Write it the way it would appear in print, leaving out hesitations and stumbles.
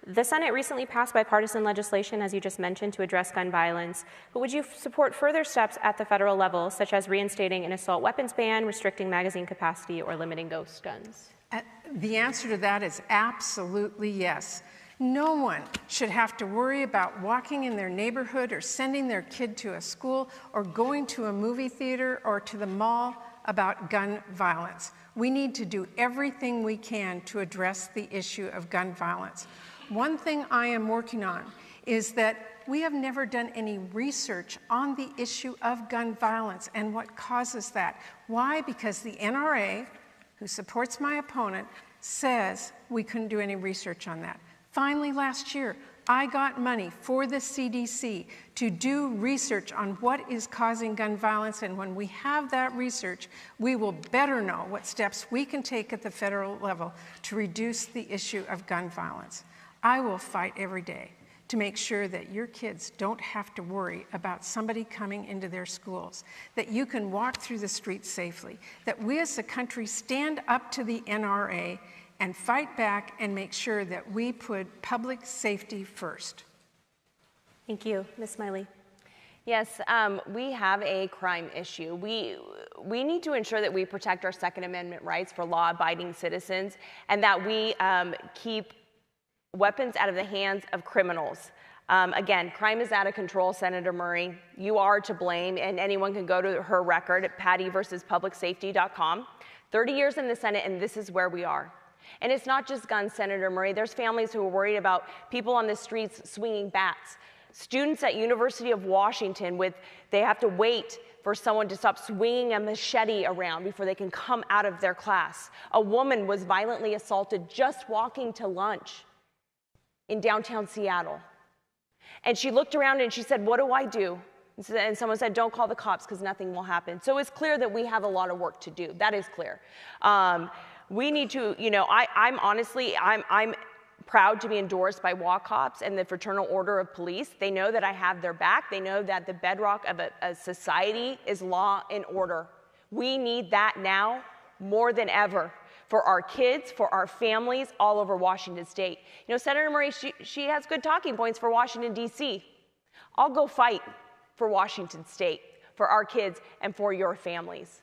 The Senate recently passed bipartisan legislation, as you just mentioned, to address gun violence. But would you support further steps at the federal level, such as reinstating an assault weapons ban, restricting magazine capacity, or limiting ghost guns? The answer to that is absolutely yes. No one should have to worry about walking in their neighborhood or sending their kid to a school or going to a movie theater or to the mall about gun violence. We need to do everything we can to address the issue of gun violence. One thing I am working on is that we have never done any research on the issue of gun violence and what causes that. Why? Because the NRA, who supports my opponent, says we couldn't do any research on that. Finally, last year, I got money for the CDC to do research on what is causing gun violence, and when we have that research, we will better know what steps we can take at the federal level to reduce the issue of gun violence. I will fight every day to make sure that your kids don't have to worry about somebody coming into their schools, that you can walk through the streets safely, that we as a country stand up to the NRA and fight back and make sure that we put public safety first. Thank you. Ms. Smiley. Yes, we have a crime issue. We need to ensure that we protect our Second Amendment rights for law-abiding citizens and that we keep weapons out of the hands of criminals. Again, crime is out of control, Senator Murray. You are to blame, and anyone can go to her record at pattyversuspublicsafety.com. 30 years in the Senate, and this is where we are. And it's not just guns, Senator Murray. There's families who are worried about people on the streets swinging bats. Students at University of Washington, they have to wait for someone to stop swinging a machete around before they can come out of their class. A woman was violently assaulted just walking to lunch in downtown Seattle. And she looked around and she said, "What do I do?" And someone said, "Don't call the cops because nothing will happen." So it's clear that we have a lot of work to do. That is clear. We need to, I'm honestly proud to be endorsed by WA Cops and the Fraternal Order of Police. They know that I have their back. They know that the bedrock of a society is law and order. We need that now more than ever for our kids, for our families all over Washington State. Senator Murray, she has good talking points for Washington, D.C. I'll go fight for Washington State, for our kids, and for your families.